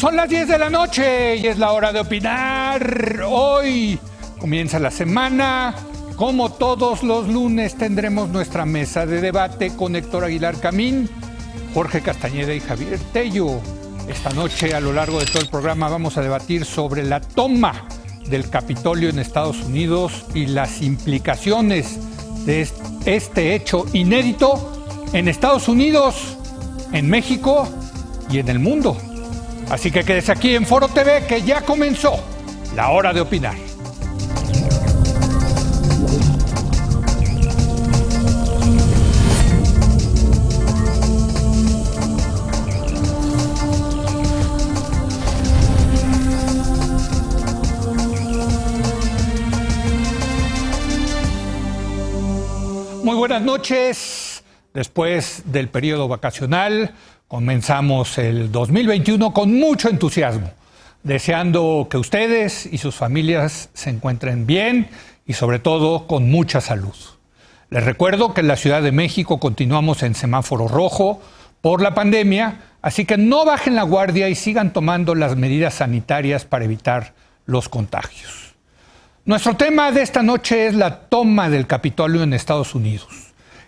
Son las 10 de la noche y es la hora de opinar. Hoy comienza la semana. Como todos los lunes tendremos nuestra mesa de debate con Héctor Aguilar Camín, Jorge Castañeda y Javier Tello. Esta noche, a lo largo de todo el programa, vamos a debatir sobre la toma del Capitolio en Estados Unidos y las implicaciones de este hecho inédito en Estados Unidos, en México y en el mundo. Así que quédese aquí en Foro TV, que ya comenzó la hora de opinar. Muy buenas noches. Después del periodo vacacional, comenzamos el 2021 con mucho entusiasmo, deseando que ustedes y sus familias se encuentren bien y sobre todo con mucha salud. Les recuerdo que en la Ciudad de México continuamos en semáforo rojo por la pandemia, así que no bajen la guardia y sigan tomando las medidas sanitarias para evitar los contagios. Nuestro tema de esta noche es la toma del Capitolio en Estados Unidos.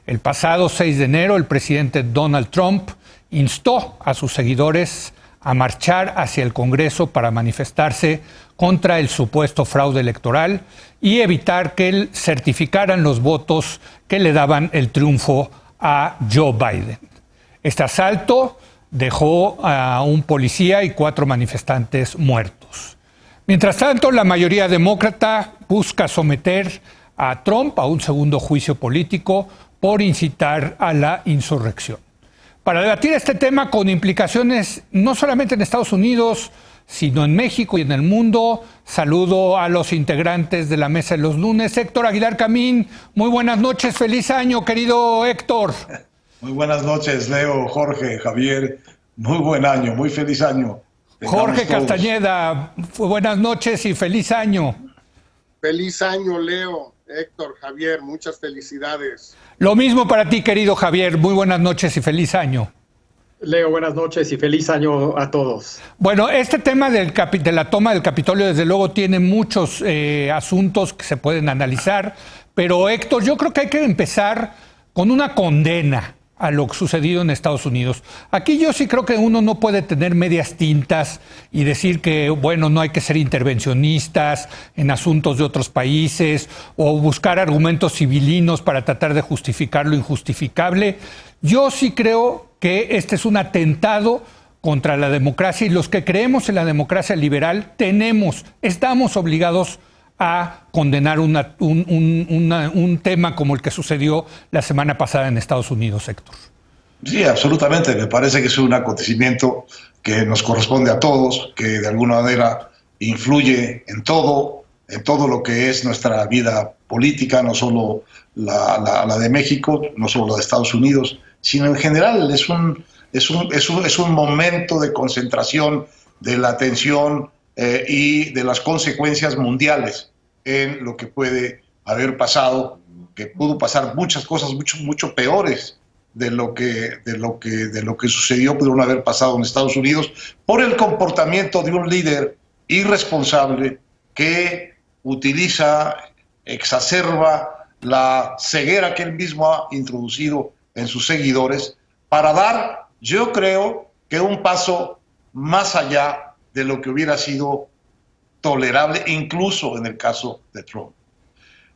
El pasado 6 de enero, el presidente Donald Trump instó a sus seguidores a marchar hacia el Congreso para manifestarse contra el supuesto fraude electoral y evitar que certificaran los votos que le daban el triunfo a Joe Biden. Este asalto dejó a un policía y 4 manifestantes muertos. Mientras tanto, la mayoría demócrata busca someter a Trump a un segundo juicio político por incitar a la insurrección. Para debatir este tema con implicaciones no solamente en Estados Unidos, sino en México y en el mundo, saludo a los integrantes de la mesa de los lunes. Héctor Aguilar Camín, muy buenas noches, feliz año, querido Héctor. Muy buenas noches, Leo, Jorge, Javier, muy buen año, muy feliz año. Jorge Castañeda, buenas noches y feliz año. Feliz año, Leo, Héctor, Javier, muchas felicidades. Lo mismo para ti, querido Javier, muy buenas noches y feliz año. Leo, buenas noches y feliz año a todos. Bueno, este tema de la toma del Capitolio, desde luego, tiene muchos asuntos que se pueden analizar, pero Héctor, yo creo que hay que empezar con una condena a lo sucedido en Estados Unidos. Aquí yo sí creo que uno no puede tener medias tintas y decir que, bueno, no hay que ser intervencionistas en asuntos de otros países o buscar argumentos civilinos para tratar de justificar lo injustificable. Yo sí creo que este es un atentado contra la democracia y los que creemos en la democracia liberal estamos obligados a condenar un tema como el que sucedió la semana pasada en Estados Unidos, Héctor. Sí, absolutamente. Me parece que es un acontecimiento que nos corresponde a todos, que de alguna manera influye en todo lo que es nuestra vida política, no solo la de México, no solo la de Estados Unidos, sino en general. Es un momento de concentración de la atención y de las consecuencias mundiales en lo que puede haber pasado, que pudo pasar muchas cosas mucho peores de lo que sucedió, pudieron haber pasado en Estados Unidos por el comportamiento de un líder irresponsable que exacerba la ceguera que él mismo ha introducido en sus seguidores para dar, yo creo, que un paso más allá de lo que hubiera sido tolerable, incluso en el caso de Trump.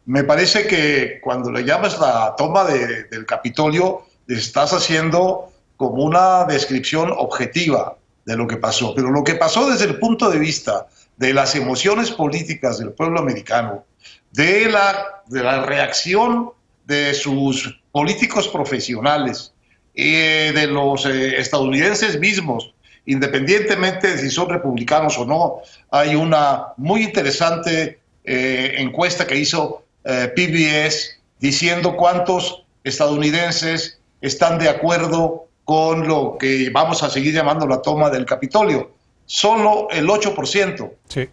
Me parece que cuando le llamas la toma del Capitolio, estás haciendo como una descripción objetiva de lo que pasó. Pero lo que pasó desde el punto de vista de las emociones políticas del pueblo americano, de la reacción de sus políticos profesionales, de los estadounidenses mismos, independientemente de si son republicanos o no. Hay una muy interesante encuesta que hizo PBS diciendo cuántos estadounidenses están de acuerdo con lo que vamos a seguir llamando la toma del Capitolio. Solo el 8%. Sí.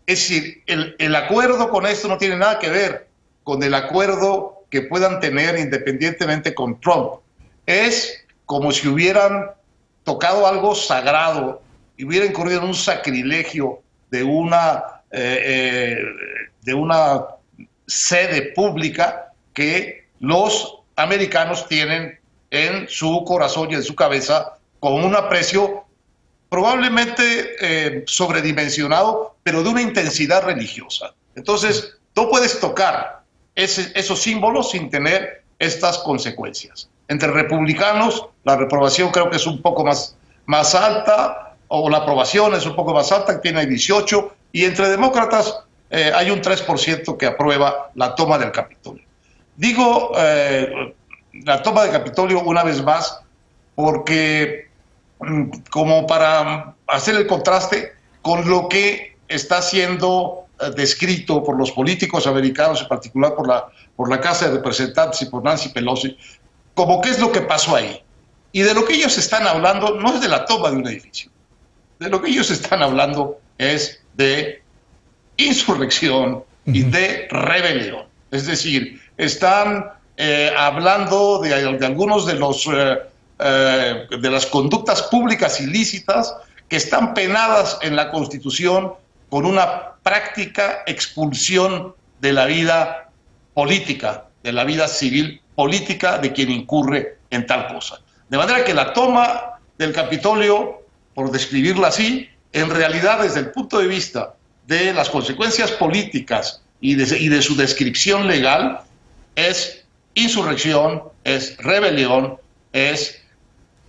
Es decir, el acuerdo con esto no tiene nada que ver con el acuerdo que puedan tener independientemente con Trump. Es como si hubieran tocado algo sagrado hubiera incurrido en un sacrilegio de una sede pública que los americanos tienen en su corazón y en su cabeza con un aprecio probablemente sobredimensionado, pero de una intensidad religiosa. Entonces, no puedes tocar esos símbolos sin tener estas consecuencias. Entre republicanos, la reprobación creo que es un poco más alta, o la aprobación es un poco más alta, que tiene 18, y entre demócratas hay un 3% que aprueba la toma del Capitolio. Digo la toma del Capitolio una vez más porque como para hacer el contraste con lo que está siendo descrito por los políticos americanos, en particular por la Casa de Representantes y por Nancy Pelosi, como qué es lo que pasó ahí. Y de lo que ellos están hablando no es de la toma de un edificio. De lo que ellos están hablando es de insurrección y de rebelión. Es decir, están hablando de algunos de las conductas públicas ilícitas que están penadas en la Constitución con una práctica expulsión de la vida política, de la vida civil política de quien incurre en tal cosa. De manera que la toma del Capitolio, por describirla así, en realidad desde el punto de vista de las consecuencias políticas y de su descripción legal, es insurrección, es rebelión, es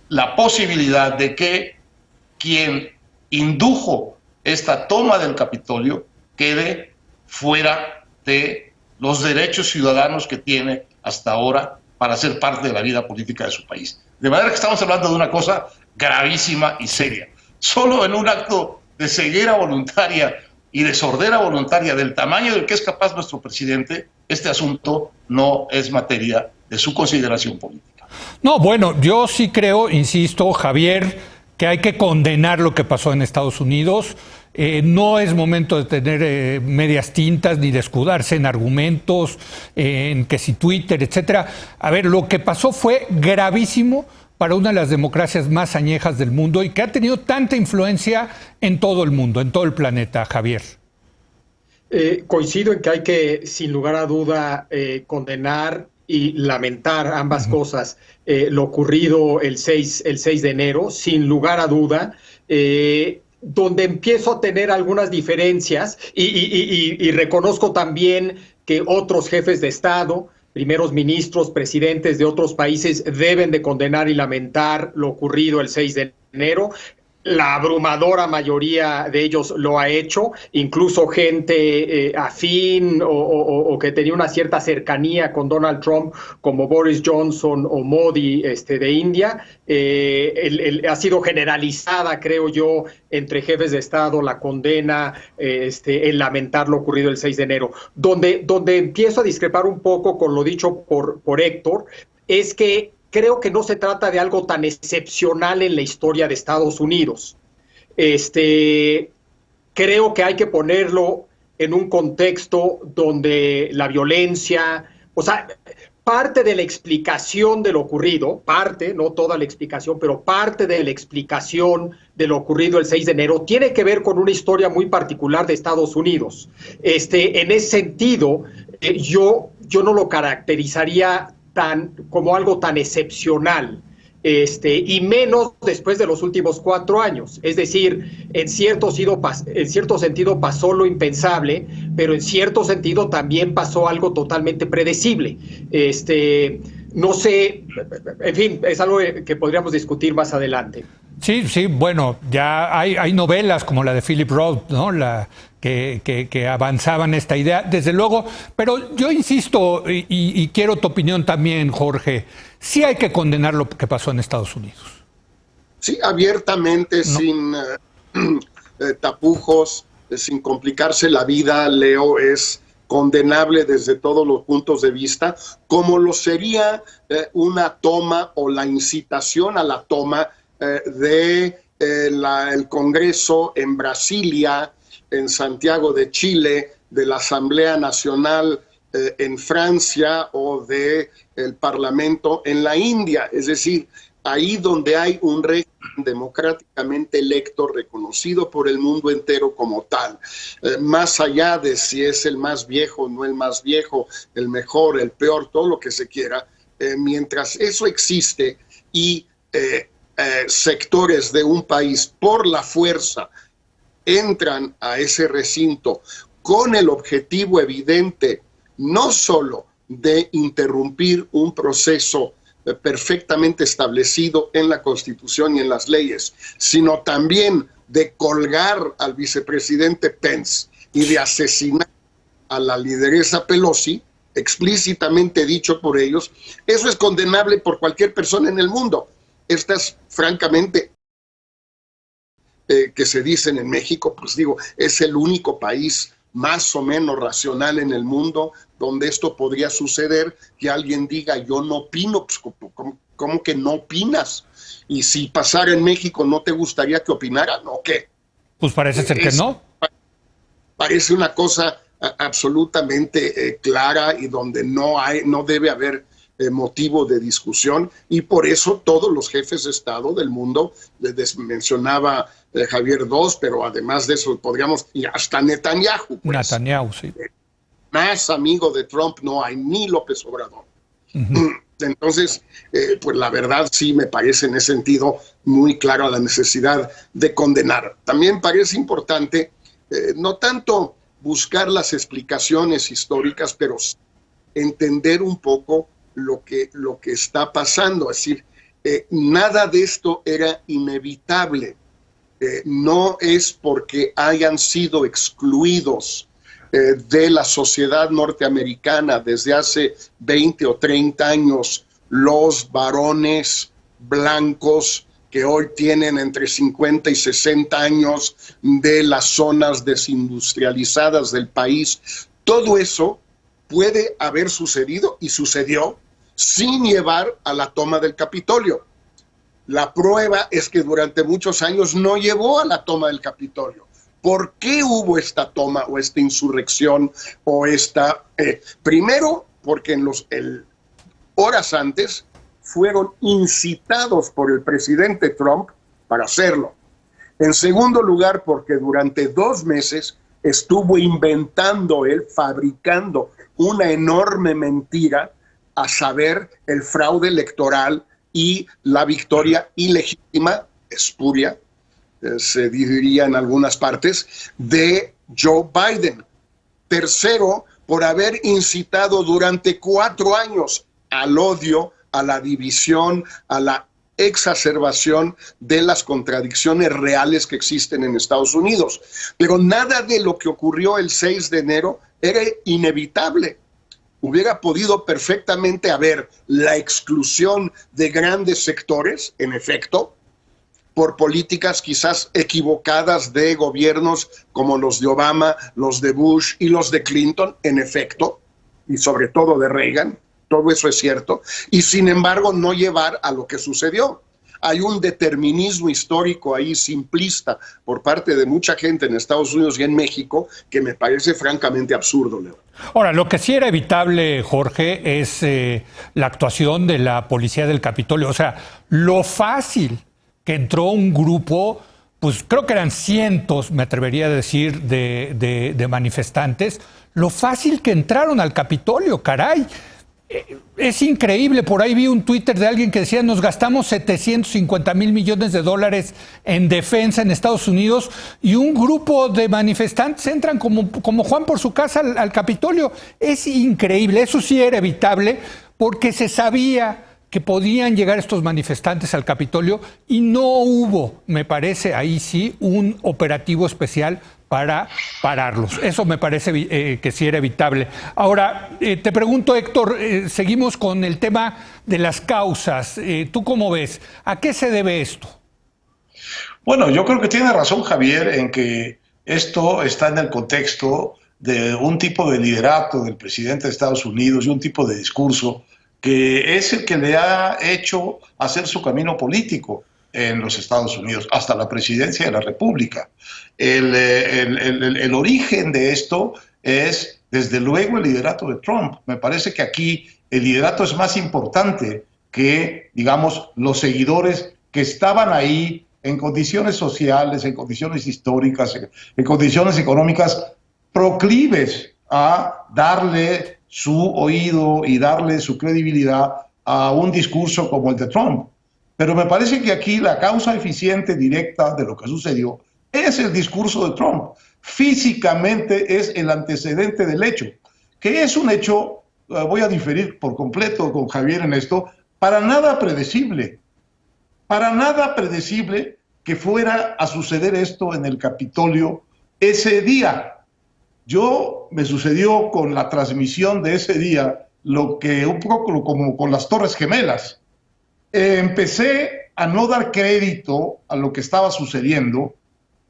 la posibilidad de que quien indujo esta toma del Capitolio quede fuera de los derechos ciudadanos que tiene hasta ahora para ser parte de la vida política de su país. De manera que estamos hablando de una cosa gravísima y seria. Solo en un acto de ceguera voluntaria y de sordera voluntaria del tamaño del que es capaz nuestro presidente, este asunto no es materia de su consideración política. No, bueno, yo sí creo, insisto, Javier, que hay que condenar lo que pasó en Estados Unidos. No es momento de tener medias tintas ni de escudarse en argumentos, en que si Twitter, etcétera. A ver, lo que pasó fue gravísimo para una de las democracias más añejas del mundo y que ha tenido tanta influencia en todo el mundo, en todo el planeta, Javier. Coincido en que hay que, sin lugar a duda, condenar y lamentar ambas cosas. Lo ocurrido el 6 de enero, sin lugar a duda, donde empiezo a tener algunas diferencias y reconozco también que otros jefes de Estado, primeros ministros, presidentes de otros países deben de condenar y lamentar lo ocurrido el 6 de enero. La abrumadora mayoría de ellos lo ha hecho, incluso gente afín o que tenía una cierta cercanía con Donald Trump, como Boris Johnson o Modi de India. Ha sido generalizada, creo yo, entre jefes de Estado la condena, el lamentar lo ocurrido el 6 de enero. Donde empiezo a discrepar un poco con lo dicho por Héctor, es que creo que no se trata de algo tan excepcional en la historia de Estados Unidos. Creo que hay que ponerlo en un contexto donde la violencia, o sea, parte de la explicación de lo ocurrido, parte, no toda la explicación, pero parte de la explicación de lo ocurrido el 6 de enero tiene que ver con una historia muy particular de Estados Unidos. En ese sentido, yo no lo caracterizaría como algo tan excepcional, y menos después de los últimos 4 años. Es decir, en cierto sentido pasó lo impensable, pero en cierto sentido también pasó algo totalmente predecible. No sé, en fin, es algo que podríamos discutir más adelante. Sí, bueno, ya hay novelas como la de Philip Roth, ¿no? Que avanzaban esta idea, desde luego, pero yo insisto, y quiero tu opinión también, Jorge, sí hay que condenar lo que pasó en Estados Unidos. Sí, abiertamente, sin tapujos, sin complicarse la vida, Leo, es condenable desde todos los puntos de vista, como lo sería una toma o la incitación a la toma el Congreso en Brasilia, en Santiago de Chile, de la Asamblea Nacional en Francia o del Parlamento en la India. Es decir, ahí donde hay un régimen democráticamente electo, reconocido por el mundo entero como tal, más allá de si es el más viejo, no el más viejo, el mejor, el peor, todo lo que se quiera, mientras eso existe y sectores de un país por la fuerza entran a ese recinto con el objetivo evidente no solo de interrumpir un proceso perfectamente establecido en la Constitución y en las leyes, sino también de colgar al vicepresidente Pence y de asesinar a la lideresa Pelosi, explícitamente dicho por ellos, eso es condenable por cualquier persona en el mundo. Estas, francamente, que se dicen en México, pues digo, es el único país más o menos racional en el mundo donde esto podría suceder, que alguien diga, yo no opino, pues, ¿cómo que no opinas? Y si pasara en México, ¿no te gustaría que opinaran o qué? Pues parece ser que no. Parece una cosa absolutamente clara y donde no debe haber motivo de discusión, y por eso todos los jefes de Estado del mundo, mencionaba Javier dos, pero además de eso podríamos, y hasta Netanyahu. Pues, Netanyahu, sí. Más amigo de Trump no hay, ni López Obrador. Entonces, pues la verdad sí me parece en ese sentido muy clara la necesidad de condenar. También parece importante, no tanto buscar las explicaciones históricas, pero entender un poco lo que está pasando. Es decir, nada de esto era inevitable. No es porque hayan sido excluidos de la sociedad norteamericana desde hace 20 o 30 años los varones blancos que hoy tienen entre 50 y 60 años de las zonas desindustrializadas del país. Todo eso puede haber sucedido y sucedió sin llevar a la toma del Capitolio. La prueba es que durante muchos años no llevó a la toma del Capitolio. ¿Por qué hubo esta toma o esta insurrección o esta? Primero, porque en horas antes fueron incitados por el presidente Trump para hacerlo. En segundo lugar, porque durante 2 meses estuvo inventando él, fabricando una enorme mentira, a saber, el fraude electoral y la victoria ilegítima, espuria, se diría en algunas partes, de Joe Biden. Tercero, por haber incitado durante 4 años al odio, a la división, a la exacerbación de las contradicciones reales que existen en Estados Unidos. Pero nada de lo que ocurrió el 6 de enero era inevitable. Hubiera podido perfectamente haber la exclusión de grandes sectores, en efecto, por políticas quizás equivocadas de gobiernos como los de Obama, los de Bush y los de Clinton, en efecto, y sobre todo de Reagan. Todo eso es cierto, y sin embargo no llevar a lo que sucedió. Hay un determinismo histórico ahí simplista por parte de mucha gente en Estados Unidos y en México que me parece francamente absurdo, Leo. Ahora, lo que sí era evitable, Jorge, es la actuación de la policía del Capitolio. O sea, lo fácil que entró un grupo, pues creo que eran cientos, me atrevería a decir, de manifestantes, lo fácil que entraron al Capitolio, caray. Es increíble, por ahí vi un Twitter de alguien que decía, nos gastamos 750,000 millones de dólares en defensa en Estados Unidos y un grupo de manifestantes entran como Juan por su casa al Capitolio. Es increíble, eso sí era evitable porque se sabía que podían llegar estos manifestantes al Capitolio y no hubo, me parece, ahí sí, un operativo especial para pararlos. Eso me parece que sí era evitable. Ahora, te pregunto, Héctor, seguimos con el tema de las causas. ¿Tú cómo ves? ¿A qué se debe esto? Bueno, yo creo que tiene razón Javier en que esto está en el contexto de un tipo de liderato del presidente de Estados Unidos y un tipo de discurso que es el que le ha hecho hacer su camino político en los Estados Unidos, hasta la presidencia de la República. El origen de esto es, desde luego, el liderato de Trump. Me parece que aquí el liderato es más importante que, digamos, los seguidores que estaban ahí en condiciones sociales, en condiciones históricas, en condiciones económicas proclives a darle su oído y darle su credibilidad a un discurso como el de Trump. Pero me parece que aquí la causa eficiente directa de lo que sucedió es el discurso de Trump. Físicamente es el antecedente del hecho, que es un hecho, voy a diferir por completo con Javier en esto, para nada predecible que fuera a suceder esto en el Capitolio ese día. Me sucedió con la transmisión de ese día lo que un poco como con las Torres Gemelas. Empecé a no dar crédito a lo que estaba sucediendo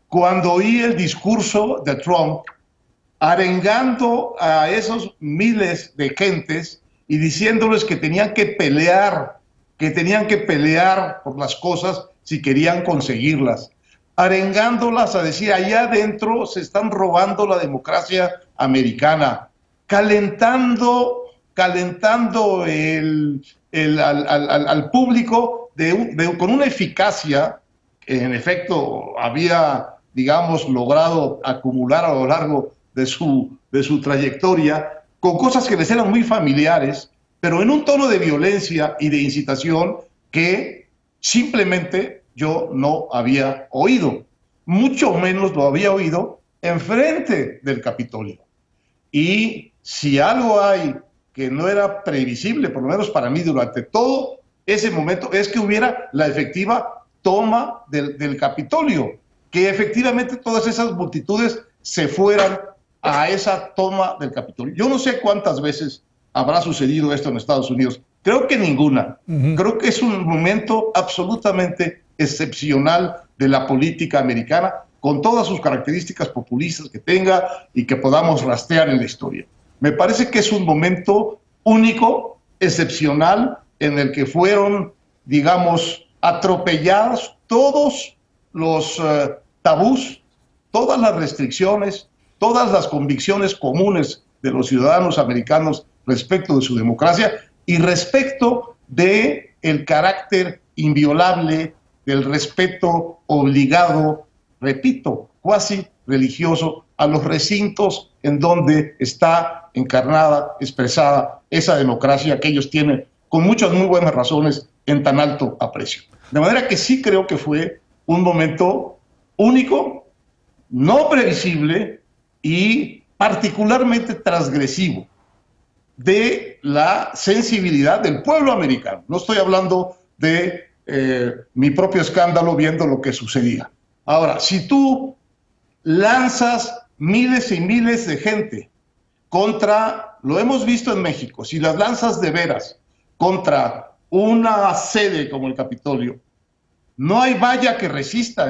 cuando oí el discurso de Trump arengando a esos miles de gentes y diciéndoles que tenían que pelear por las cosas si querían conseguirlas, arengándolas a decir, allá adentro se están robando la democracia americana, calentando al público con una eficacia que en efecto había, digamos, logrado acumular a lo largo de su trayectoria, con cosas que les eran muy familiares, pero en un tono de violencia y de incitación que simplemente yo no había oído, mucho menos lo había oído enfrente del Capitolio. Y si algo hay que no era previsible, por lo menos para mí durante todo ese momento, es que hubiera la efectiva toma del Capitolio, que efectivamente todas esas multitudes se fueran a esa toma del Capitolio. Yo no sé cuántas veces habrá sucedido esto en Estados Unidos. Creo que ninguna. Creo que es un momento absolutamente excepcional de la política americana, con todas sus características populistas que tenga y que podamos rastrear en la historia. Me parece que es un momento único, excepcional, en el que fueron, digamos, atropellados todos los tabús, todas las restricciones, todas las convicciones comunes de los ciudadanos americanos respecto de su democracia y respecto de el carácter inviolable del respeto obligado, repito, cuasi religioso, a los recintos en donde está encarnada, expresada esa democracia que ellos tienen con muchas muy buenas razones en tan alto aprecio. De manera que sí creo que fue un momento único, no previsible y particularmente transgresivo de la sensibilidad del pueblo americano. No estoy hablando de mi propio escándalo viendo lo que sucedía. Ahora, si tú lanzas miles y miles de gente contra, lo hemos visto en México, si las lanzas de veras contra una sede como el Capitolio, no hay valla que resista,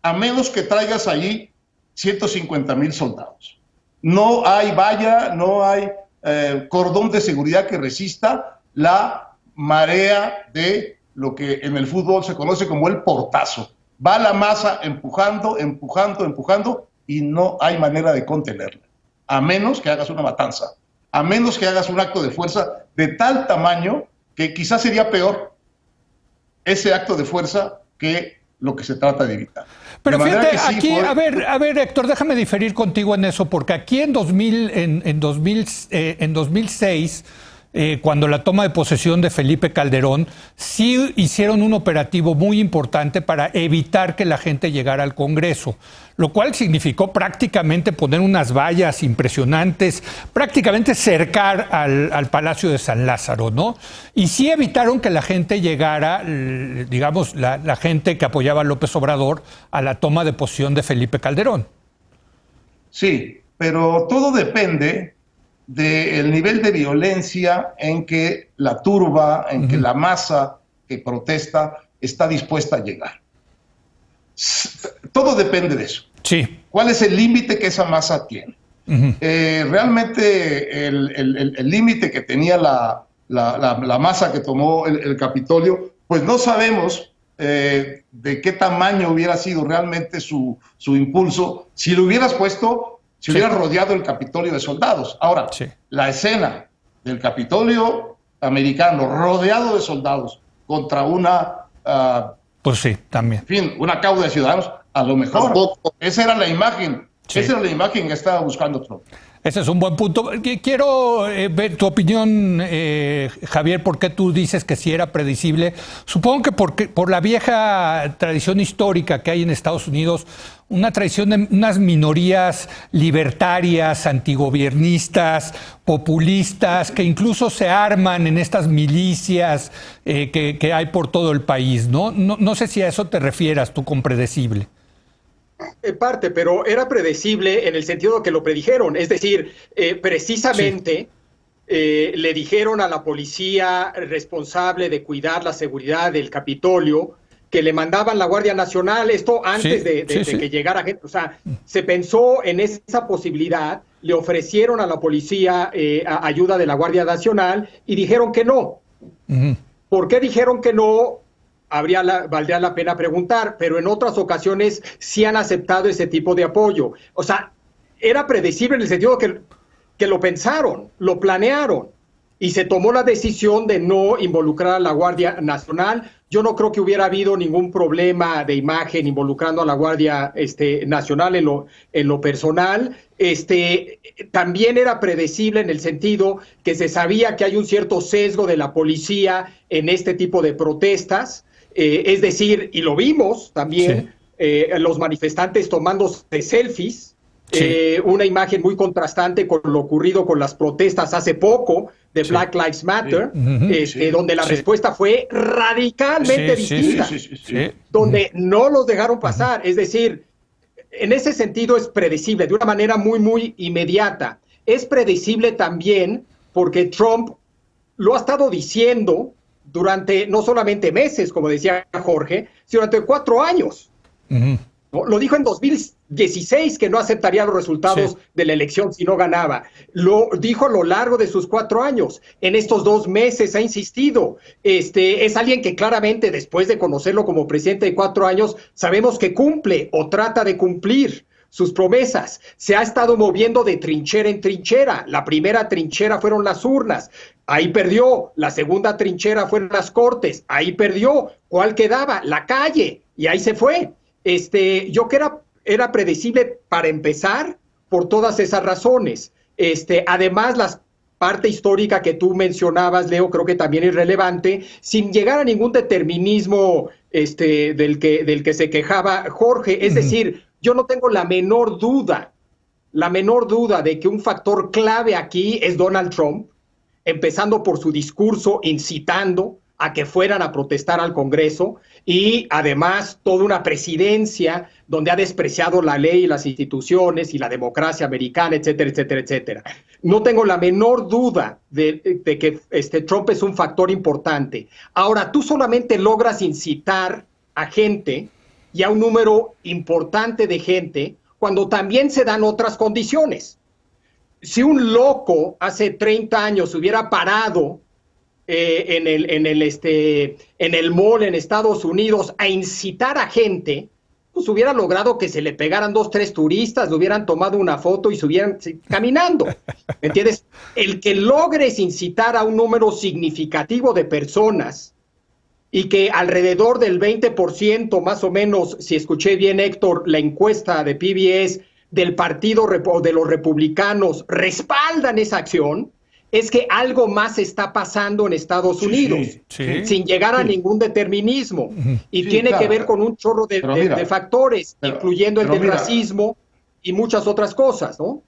a menos que traigas allí 150,000 soldados. No hay valla, no hay cordón de seguridad que resista la marea de lo que en el fútbol se conoce como el portazo. Va la masa empujando y no hay manera de contenerla, a menos que hagas una matanza, a menos que hagas un acto de fuerza de tal tamaño que quizás sería peor ese acto de fuerza que lo que se trata de evitar. Pero fíjate, sí, aquí, a ver, Héctor, déjame diferir contigo en eso, porque aquí en 2006, cuando la toma de posesión de Felipe Calderón, sí hicieron un operativo muy importante para evitar que la gente llegara al Congreso, lo cual significó prácticamente poner unas vallas impresionantes, prácticamente cercar al Palacio de San Lázaro, ¿no? Y sí evitaron que la gente llegara, digamos, la gente que apoyaba a López Obrador a la toma de posesión de Felipe Calderón. Sí, pero todo depende del nivel de violencia en que la turba, en que la masa que protesta está dispuesta a llegar. Todo depende de eso. Sí. ¿Cuál es el límite que esa masa tiene? Realmente el límite que tenía la masa que tomó el Capitolio, pues no sabemos de qué tamaño hubiera sido realmente su impulso si lo hubieras puesto. Si hubiera rodeado el Capitolio de soldados. Ahora, la escena del Capitolio americano rodeado de soldados contra una Pues sí, también. En fin, una cauda de ciudadanos, a lo mejor. Tampoco. Esa era la imagen. Sí. Esa era la imagen que estaba buscando Trump. Ese es un buen punto. Quiero ver tu opinión, Javier, ¿por qué tú dices que sí era predecible? Supongo que por la vieja tradición histórica que hay en Estados Unidos, una tradición de unas minorías libertarias, antigobiernistas, populistas, que incluso se arman en estas milicias que hay por todo el país, ¿no? No sé si a eso te refieras tú con predecible. En parte, pero era predecible en el sentido que lo predijeron. Es decir, precisamente le dijeron a la policía responsable de cuidar la seguridad del Capitolio que le mandaban la Guardia Nacional, esto antes de que llegara gente. O sea, se pensó en esa posibilidad, le ofrecieron a la policía ayuda de la Guardia Nacional y dijeron que no. Uh-huh. ¿Por qué dijeron que no? Valdría la pena preguntar, pero en otras ocasiones sí han aceptado ese tipo de apoyo. O sea, era predecible en el sentido que lo pensaron, lo planearon y se tomó la decisión de no involucrar a la Guardia Nacional. Yo no creo que hubiera habido ningún problema de imagen involucrando a la Guardia Nacional en lo personal. También era predecible en el sentido que se sabía que hay un cierto sesgo de la policía en este tipo de protestas. Es decir, y lo vimos también, los manifestantes tomándose selfies, una imagen muy contrastante con lo ocurrido con las protestas hace poco de Black Lives Matter, donde la respuesta fue radicalmente distinta, donde no los dejaron pasar. Es decir, en ese sentido es predecible, de una manera muy, muy inmediata. Es predecible también porque Trump lo ha estado diciendo durante no solamente meses, como decía Jorge, sino durante 4 años. Uh-huh. ¿No? Lo dijo en 2016 que no aceptaría los resultados de la elección si no ganaba. Lo dijo a lo largo de sus 4 años. En estos 2 meses ha insistido. Es alguien que claramente, después de conocerlo como presidente de 4 años, sabemos que cumple o trata de cumplir sus promesas. Se ha estado moviendo de trinchera en trinchera. La primera trinchera fueron las urnas. Ahí perdió. La segunda trinchera fueron las cortes. Ahí perdió. ¿Cuál quedaba? La calle. Y ahí se fue. Yo creo que era predecible para empezar por todas esas razones. Además, la parte histórica que tú mencionabas, Leo, creo que también es relevante, sin llegar a ningún determinismo del que se quejaba Jorge. Es decir, yo no tengo la menor duda de que un factor clave aquí es Donald Trump, empezando por su discurso incitando a que fueran a protestar al Congreso y además toda una presidencia donde ha despreciado la ley y las instituciones y la democracia americana, etcétera, etcétera, etcétera. No tengo la menor duda de que Trump es un factor importante. Ahora, tú solamente logras incitar a gente y a un número importante de gente cuando también se dan otras condiciones. Si un loco hace 30 años hubiera parado en el mall en Estados Unidos a incitar a gente, pues hubiera logrado que se le pegaran 2, 3 turistas, le hubieran tomado una foto y subieran caminando. ¿Me entiendes? El que logres incitar a un número significativo de personas y que alrededor del 20% más o menos, si escuché bien, Héctor, la encuesta de PBS del partido de los republicanos respaldan esa acción, es que algo más está pasando en Estados Unidos, sin llegar a ningún determinismo. Y tiene que ver con un chorro de factores, incluyendo el del racismo y muchas otras cosas, ¿no?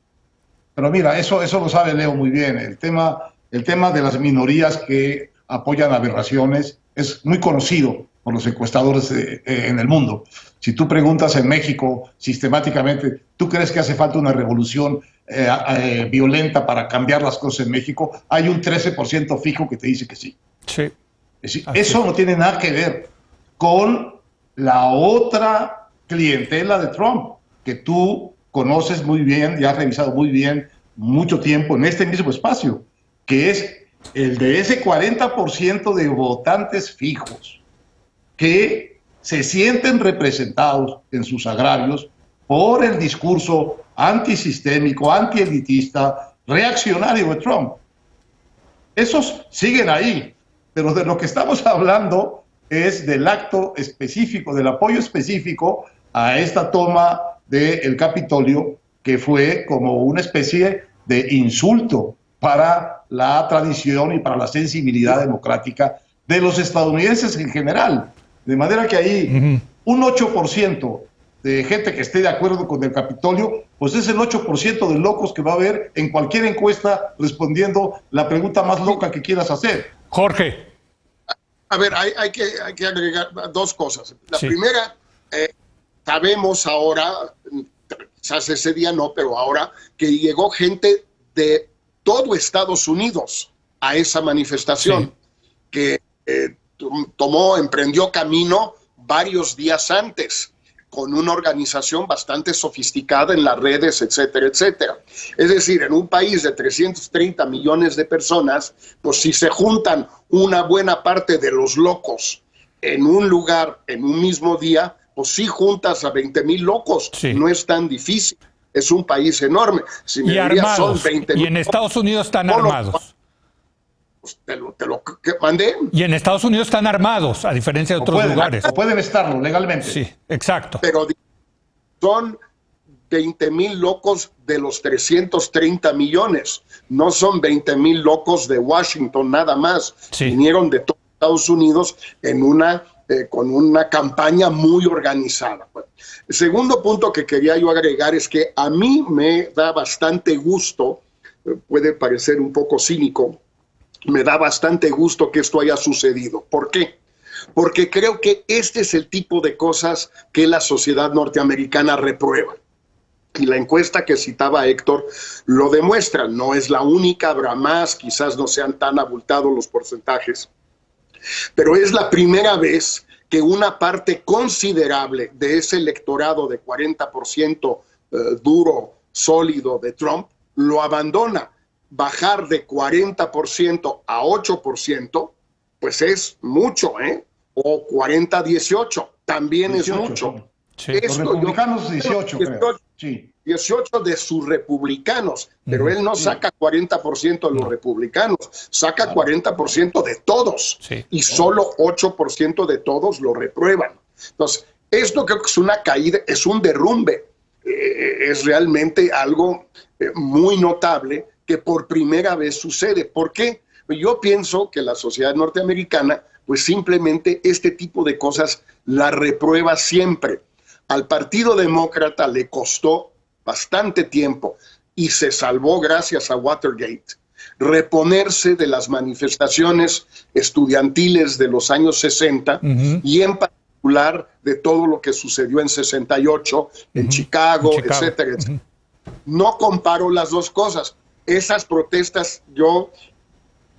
Pero mira, eso lo sabe Leo muy bien. El tema de las minorías que apoyan aberraciones es muy conocido por los encuestadores en el mundo. Si tú preguntas en México sistemáticamente, ¿tú crees que hace falta una revolución violenta para cambiar las cosas en México? Hay un 13% fijo que te dice que sí. Sí. Es decir, eso no tiene nada que ver con la otra clientela de Trump, que tú conoces muy bien y has revisado muy bien mucho tiempo en este mismo espacio, que es el de ese 40% de votantes fijos que se sienten representados en sus agravios por el discurso antisistémico, antielitista, reaccionario de Trump. Esos siguen ahí, pero de lo que estamos hablando es del acto específico, del apoyo específico a esta toma del Capitolio, que fue como una especie de insulto para la tradición y para la sensibilidad democrática de los estadounidenses en general. De manera que ahí un 8% de gente que esté de acuerdo con el Capitolio, pues es el 8% de locos que va a haber en cualquier encuesta respondiendo la pregunta más loca que quieras hacer. Jorge. A ver, hay que agregar dos cosas. La primera, sabemos ahora, quizás ese día no, pero ahora que llegó gente de todo Estados Unidos a esa manifestación, que emprendió camino varios días antes, con una organización bastante sofisticada en las redes, etcétera, etcétera. Es decir, en un país de 330 millones de personas, pues si se juntan una buena parte de los locos en un lugar, en un mismo día, pues sí juntas a 20,000 locos. No es tan difícil. Es un país enorme. Si y armados. Son 20,000 y en Estados Unidos están armados. Te lo mandé. Y en Estados Unidos están armados, a diferencia de otros lugares. O pueden estarlo legalmente. Sí, exacto. Pero son 20,000 locos de los 330 millones. No son 20,000 locos de Washington nada más. Vinieron de todos Estados Unidos con una campaña muy organizada. Bueno, el segundo punto que quería yo agregar es que a mí me da bastante gusto, puede parecer un poco cínico, me da bastante gusto que esto haya sucedido. ¿Por qué? Porque creo que este es el tipo de cosas que la sociedad norteamericana reprueba. Y la encuesta que citaba Héctor lo demuestra. No es la única, habrá más, quizás no sean tan abultados los porcentajes, pero es la primera vez que una parte considerable de ese electorado de 40% duro, sólido de Trump, lo abandona. Bajar de 40% a 8%, pues es mucho, ¿eh? O 40-18, también 18, es mucho. Sí. Los republicanos 18, 18, creo. Sí. 18 de sus republicanos, pero él no saca 40% de los republicanos, saca 40% de todos, y solo 8% de todos lo reprueban. Entonces, esto creo que es una caída, es un derrumbe, es realmente algo muy notable que por primera vez sucede. ¿Por qué? Yo pienso que la sociedad norteamericana, pues simplemente este tipo de cosas la reprueba siempre. Al Partido Demócrata le costó bastante tiempo y se salvó gracias a Watergate, reponerse de las manifestaciones estudiantiles de los años 60 y en particular de todo lo que sucedió en 68, en Chicago, etcétera, etcétera. No comparo las dos cosas. Esas protestas, yo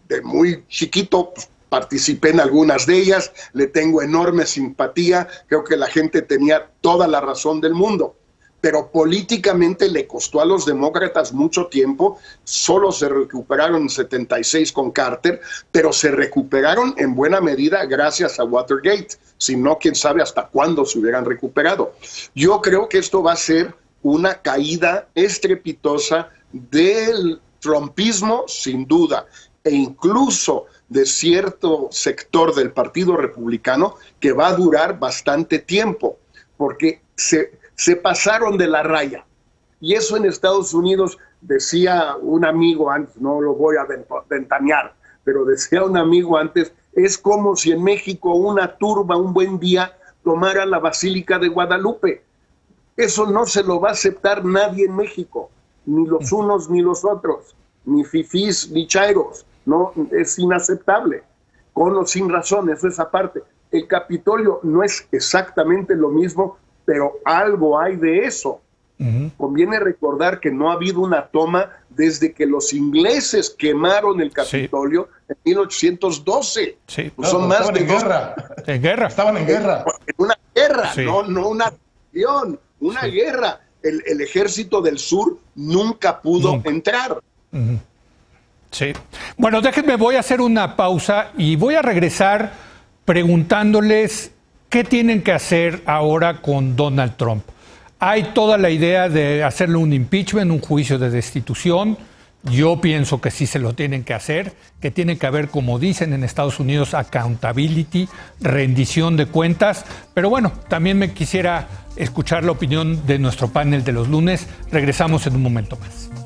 de muy chiquito participé en algunas de ellas, le tengo enorme simpatía, creo que la gente tenía toda la razón del mundo, pero políticamente le costó a los demócratas mucho tiempo, solo se recuperaron en 76 con Carter, pero se recuperaron en buena medida gracias a Watergate, si no, quién sabe hasta cuándo se hubieran recuperado. Yo creo que esto va a ser una caída estrepitosa del trumpismo, sin duda, e incluso de cierto sector del Partido Republicano que va a durar bastante tiempo, porque se pasaron de la raya. Y eso en Estados Unidos, decía un amigo antes, no lo voy a ventanear, pero decía un amigo antes, es como si en México una turba un buen día tomara la Basílica de Guadalupe. Eso no se lo va a aceptar nadie en México, ni los unos ni los otros, ni fifís ni chairos. No, es inaceptable, con o sin razón, eso es aparte. El Capitolio no es exactamente lo mismo, pero algo hay de eso. Conviene recordar que no ha habido una toma desde que los ingleses quemaron el Capitolio en 1812. Sí. Pues son más de guerra. En guerra. Estaban en guerra. En una guerra, no una acción, una guerra. El ejército del sur nunca pudo entrar. Sí. Bueno, déjenme, voy a hacer una pausa y voy a regresar preguntándoles qué tienen que hacer ahora con Donald Trump. Hay toda la idea de hacerle un impeachment, un juicio de destitución. Yo pienso que sí se lo tienen que hacer, que tiene que haber, como dicen en Estados Unidos, accountability, rendición de cuentas. Pero bueno, también me quisiera escuchar la opinión de nuestro panel de los lunes. Regresamos en un momento más.